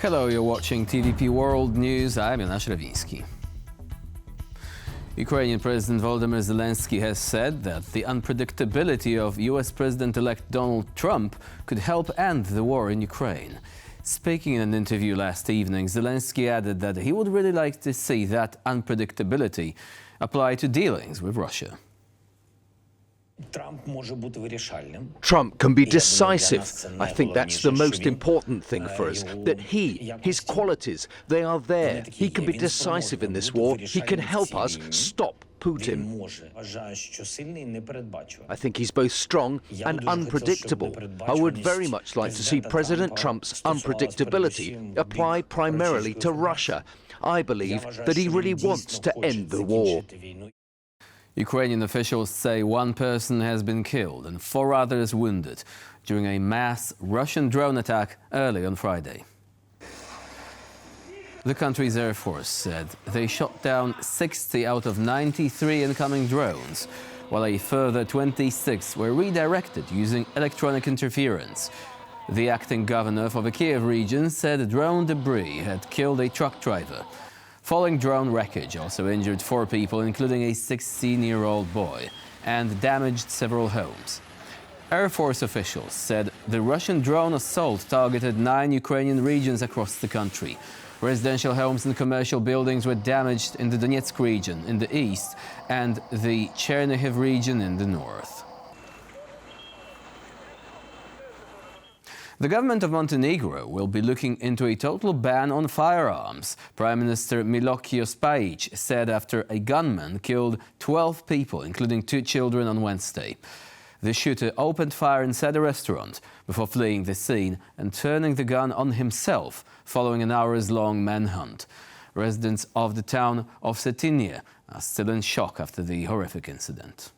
Hello, you're watching TVP World News. I'm Milojko. Ukrainian President Volodymyr Zelenskyy has said that the unpredictability of US President-elect Donald Trump could help end the war in Ukraine. Speaking in an interview last evening, Zelenskyy added that he would really like to see that unpredictability apply to dealings with Russia. Trump can be decisive. I think that's the most important thing for us, that his qualities, they are there. He can be decisive in this war. He can help us stop Putin. I think he's both strong and unpredictable. I would very much like to see President Trump's unpredictability apply primarily to Russia. I believe that he really wants to end the war. Ukrainian officials say one person has been killed and 4 others wounded during a mass Russian drone attack early on Friday. The country's Air Force said they shot down 60 out of 93 incoming drones, while a further 26 were redirected using electronic interference. The acting governor for the Kiev region said drone debris had killed a truck driver. Falling drone wreckage also injured 4 people, including a 16-year-old boy, and damaged several homes. Air Force officials said the Russian drone assault targeted 9 Ukrainian regions across the country. Residential homes and commercial buildings were damaged in the Donetsk region in the east and the Chernihiv region in the north. The government of Montenegro will be looking into a total ban on firearms, Prime Minister Milojko Spajić said after a gunman killed 12 people, including 2 children, on Wednesday. The shooter opened fire inside a restaurant before fleeing the scene and turning the gun on himself following an hours-long manhunt. Residents of the town of Cetinje are still in shock after the horrific incident.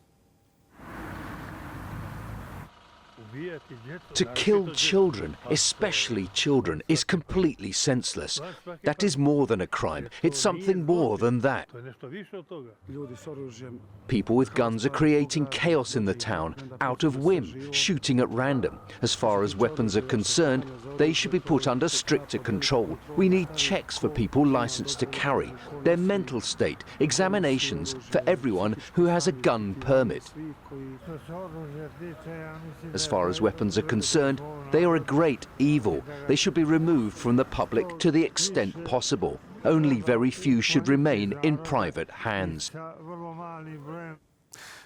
To kill children, especially children, is completely senseless. That is more than a crime. It's something more than that. People with guns are creating chaos in the town, out of whim, shooting at random. As far as weapons are concerned, they should be put under stricter control. We need checks for people licensed to carry, their mental state, examinations for everyone who has a gun permit. As far as weapons are concerned, they are a great evil. They should be removed from the public to the extent possible. Only very few should remain in private hands.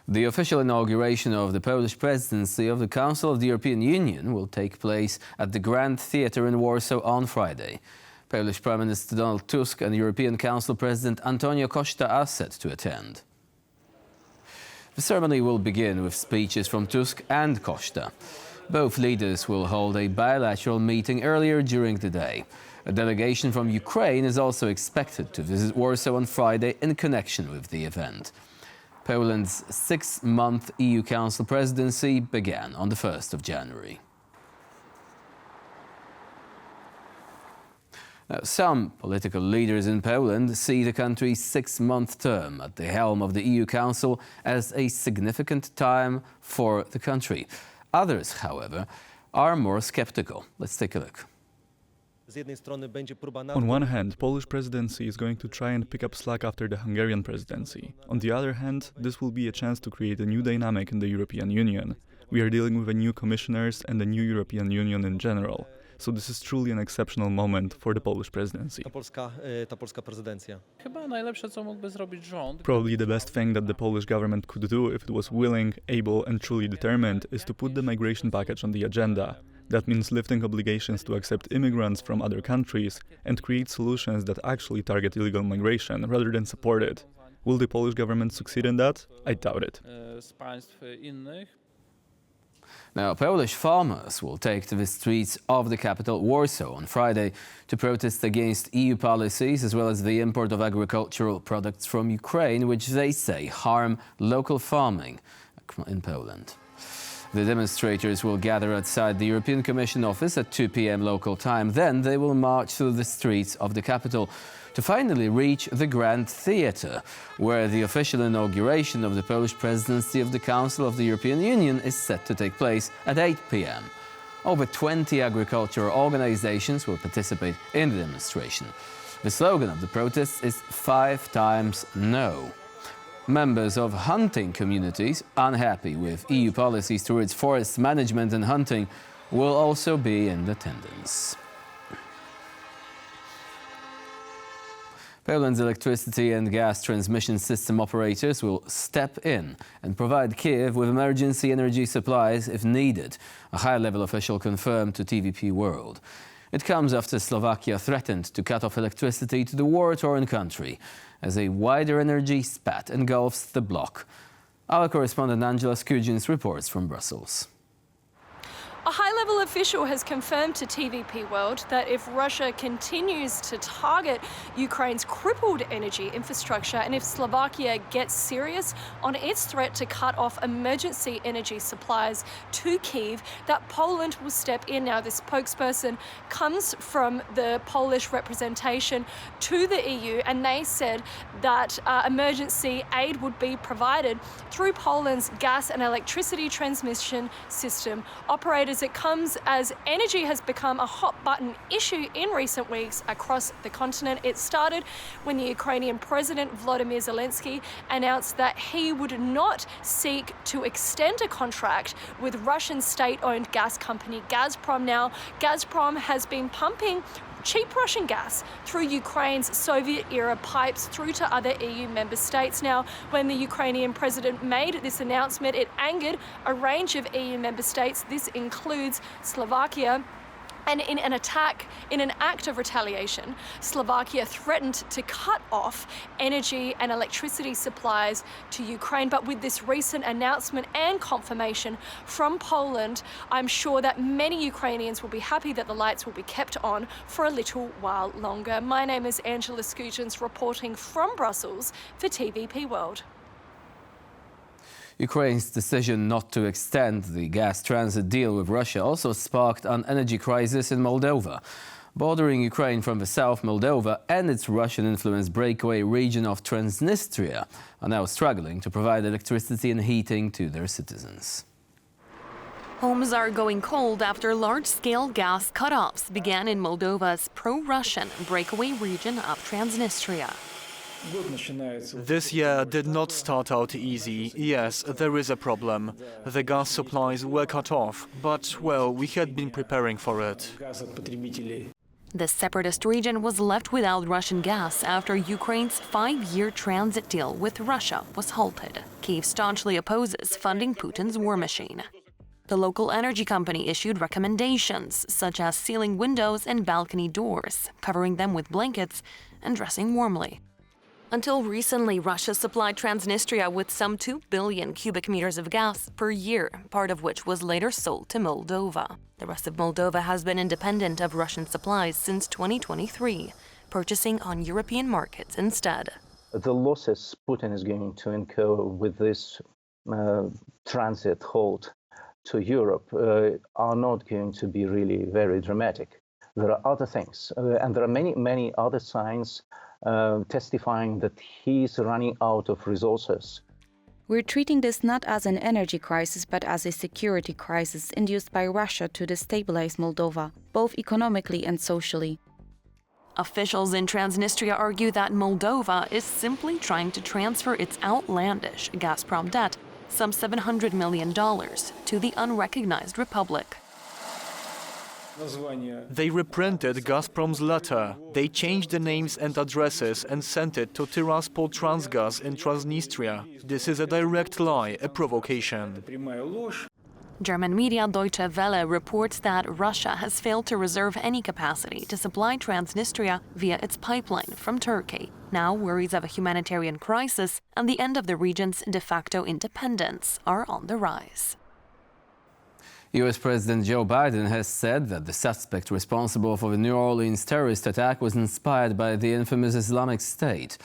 The official inauguration of the Polish presidency of the Council of the European Union will take place at the Grand Theatre in Warsaw on Friday. Polish Prime Minister Donald Tusk and European Council President Antonio Costa are set to attend. The ceremony will begin with speeches from Tusk and Costa. Both leaders will hold a bilateral meeting earlier during the day. A delegation from Ukraine is also expected to visit Warsaw on Friday in connection with the event. Poland's 6-month EU Council presidency began on the 1st of January. Now, some political leaders in Poland see the country's 6-month term at the helm of the EU Council as a significant time for the country. Others, however, are more skeptical. Let's take a look. On one hand, Polish presidency is going to try and pick up slack after the Hungarian presidency. On the other hand, this will be a chance to create a new dynamic in the European Union. We are dealing with new commissioners and the new European Union in general. So this is truly an exceptional moment for the Polish presidency. Probably the best thing that the Polish government could do if it was willing, able and truly determined is to put the migration package on the agenda. That means lifting obligations to accept immigrants from other countries and create solutions that actually target illegal migration rather than support it. Will the Polish government succeed in that? I doubt it. Now, Polish farmers will take to the streets of the capital, Warsaw, on Friday to protest against EU policies as well as the import of agricultural products from Ukraine, which they say harm local farming in Poland. The demonstrators will gather outside the European Commission office at 2 p.m. local time. Then they will march through the streets of the capital to finally reach the Grand Theatre, where the official inauguration of the Polish presidency of the Council of the European Union is set to take place at 8 p.m. Over 20 agricultural organizations will participate in the demonstration. The slogan of the protests is 5 times no. Members of hunting communities unhappy with EU policies towards forest management and hunting will also be in attendance. Poland's electricity and gas transmission system operators will step in and provide Kiev with emergency energy supplies if needed, a high-level official confirmed to TVP World. It comes after Slovakia threatened to cut off electricity to the war-torn country as a wider energy spat engulfs the bloc. Our correspondent Angela Skujins reports from Brussels. A high-level official has confirmed to TVP World that if Russia continues to target Ukraine's crippled energy infrastructure and if Slovakia gets serious on its threat to cut off emergency energy supplies to Kyiv, that Poland will step in. Now, this spokesperson comes from the Polish representation to the EU, and they said that emergency aid would be provided through Poland's gas and electricity transmission system operators. It comes as energy has become a hot-button issue in recent weeks across the continent. It started when the Ukrainian President Volodymyr Zelenskyy announced that he would not seek to extend a contract with Russian state-owned gas company Gazprom. Now, Gazprom has been pumping cheap Russian gas through Ukraine's Soviet-era pipes through to other EU member states. Now, when the Ukrainian president made this announcement, it angered a range of EU member states. This includes Slovakia. And in an act of retaliation, Slovakia threatened to cut off energy and electricity supplies to Ukraine. But with this recent announcement and confirmation from Poland, I'm sure that many Ukrainians will be happy that the lights will be kept on for a little while longer. My name is Angela Skujins, reporting from Brussels for TVP World. Ukraine's decision not to extend the gas transit deal with Russia also sparked an energy crisis in Moldova. Bordering Ukraine from the south, Moldova and its Russian-influenced breakaway region of Transnistria are now struggling to provide electricity and heating to their citizens. Homes are going cold after large-scale gas cut-offs began in Moldova's pro-Russian breakaway region of Transnistria. This year did not start out easy. Yes, there is a problem. The gas supplies were cut off, but, well, we had been preparing for it. The separatist region was left without Russian gas after Ukraine's 5-year transit deal with Russia was halted. Kyiv staunchly opposes funding Putin's war machine. The local energy company issued recommendations, such as sealing windows and balcony doors, covering them with blankets, and dressing warmly. Until recently, Russia supplied Transnistria with some 2 billion cubic meters of gas per year, part of which was later sold to Moldova. The rest of Moldova has been independent of Russian supplies since 2023, purchasing on European markets instead. The losses Putin is going to incur with this transit halt to Europe are not going to be really very dramatic. There are other things, and there are many other signs testifying that he's running out of resources. We're treating this not as an energy crisis, but as a security crisis induced by Russia to destabilize Moldova, both economically and socially. Officials in Transnistria argue that Moldova is simply trying to transfer its outlandish Gazprom debt, some $700 million, to the unrecognized republic. They reprinted Gazprom's letter. They changed the names and addresses and sent it to Tiraspol Transgas in Transnistria. This is a direct lie, a provocation. German media Deutsche Welle reports that Russia has failed to reserve any capacity to supply Transnistria via its pipeline from Turkey. Now, worries of a humanitarian crisis and the end of the region's de facto independence are on the rise. US President Joe Biden has said that the suspect responsible for the New Orleans terrorist attack was inspired by the infamous Islamic State.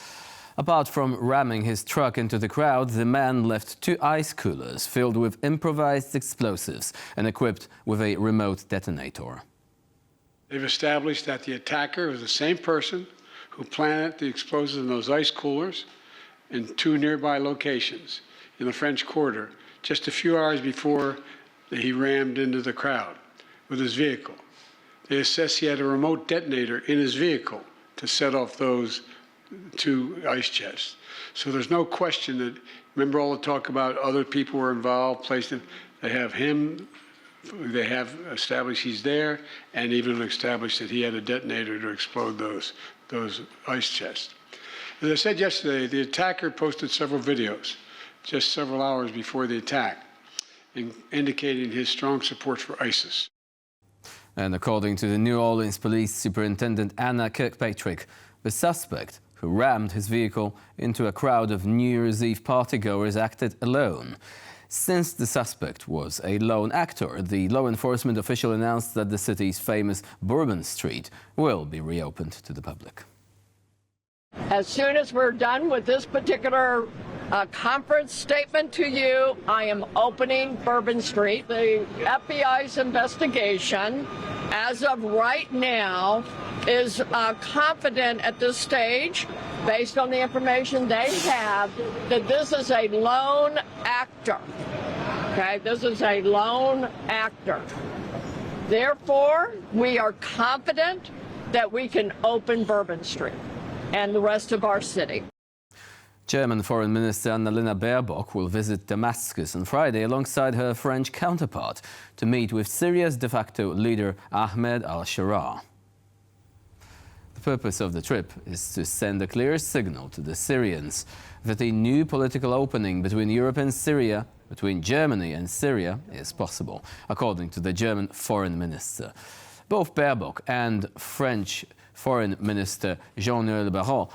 Apart from ramming his truck into the crowd, the man left 2 ice coolers filled with improvised explosives and equipped with a remote detonator. They've established that the attacker was the same person who planted the explosives in those ice coolers in 2 nearby locations in the French Quarter just a few hours before he rammed into the crowd. with his vehicle. They assess he had a remote detonator in his vehicle to set off those 2 ice chests. So there's no question that, remember all the talk about other people were involved, placed in, they have him, they have established he's there, and even established that he had a detonator to explode those ice chests. As I said yesterday, the attacker posted several videos just several hours before the attack, indicating his strong support for ISIS. And according to the New Orleans Police Superintendent Anna Kirkpatrick, the suspect who rammed his vehicle into a crowd of New Year's Eve partygoers acted alone. Since the suspect was a lone actor, the law enforcement official announced that the city's famous Bourbon Street will be reopened to the public. As soon as we're done with this particular conference statement to you, I am opening Bourbon Street. The FBI's investigation, as of right now, is confident at this stage, based on the information they have, that this is a lone actor. Okay, this is a lone actor. Therefore, we are confident that we can open Bourbon Street and the rest of our city. German Foreign Minister Annalena Baerbock will visit Damascus on Friday alongside her French counterpart to meet with Syria's de facto leader Ahmed al-Sharaa. The purpose of the trip is to send a clear signal to the Syrians that a new political opening between Europe and Syria, between Germany and Syria, is possible, according to the German Foreign Minister. Both Baerbock and French Foreign Minister Jean-Noël Barrot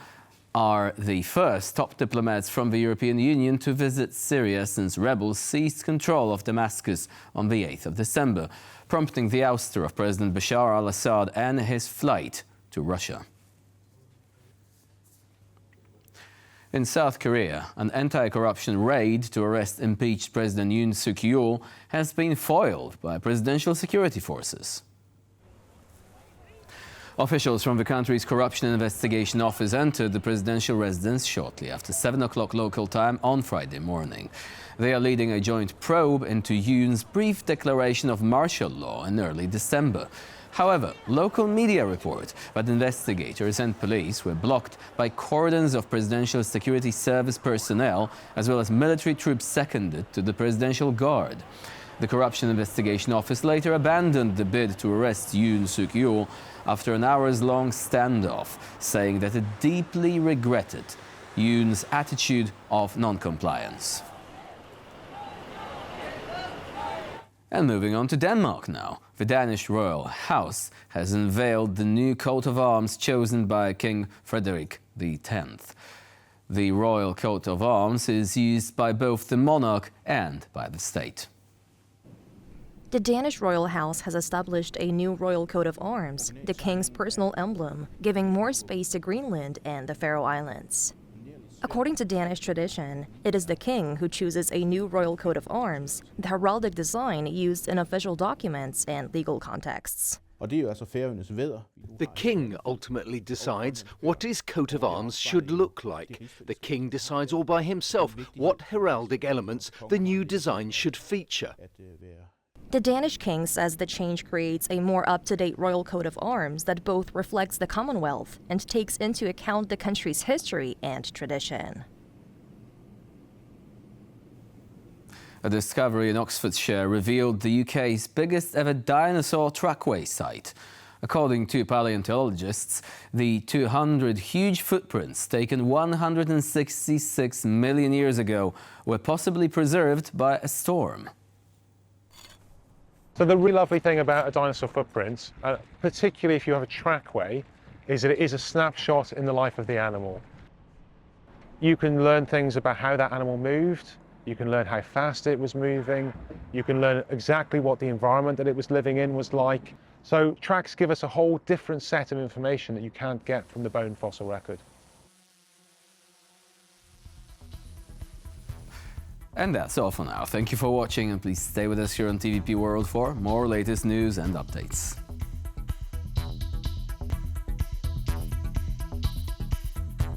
are the first top diplomats from the European Union to visit Syria since rebels seized control of Damascus on the 8th of December, prompting the ouster of President Bashar al-Assad and his flight to Russia. In South Korea, an anti-corruption raid to arrest impeached President Yoon Suk-yeol has been foiled by presidential security forces. Officials from the country's Corruption Investigation Office entered the presidential residence shortly after 7 o'clock local time on Friday morning. They are leading a joint probe into Yoon's brief declaration of martial law in early December. However, local media report that investigators and police were blocked by cordons of Presidential Security Service personnel, as well as military troops seconded to the Presidential Guard. The Corruption Investigation Office later abandoned the bid to arrest Yoon Suk-yeol after an hours-long standoff, saying that it deeply regretted Yoon's attitude of non-compliance. And moving on to Denmark now. The Danish royal house has unveiled the new coat of arms chosen by King Frederik X. The royal coat of arms is used by both the monarch and by the state. The Danish royal house has established a new royal coat of arms, the king's personal emblem, giving more space to Greenland and the Faroe Islands. According to Danish tradition, it is the king who chooses a new royal coat of arms, the heraldic design used in official documents and legal contexts. The king ultimately decides what his coat of arms should look like. The king decides all by himself what heraldic elements the new design should feature. The Danish king says the change creates a more up-to-date royal coat of arms that both reflects the Commonwealth and takes into account the country's history and tradition. A discovery in Oxfordshire revealed the UK's biggest ever dinosaur trackway site. According to paleontologists, the 200 huge footprints taken 166 million years ago were possibly preserved by a storm. So the really lovely thing about a dinosaur footprint, particularly if you have a trackway, is that it is a snapshot in the life of the animal. You can learn things about how that animal moved, you can learn how fast it was moving, you can learn exactly what the environment that it was living in was like. So tracks give us a whole different set of information that you can't get from the bone fossil record. And that's all for now. Thank you for watching, and please stay with us here on TVP World for more latest news and updates.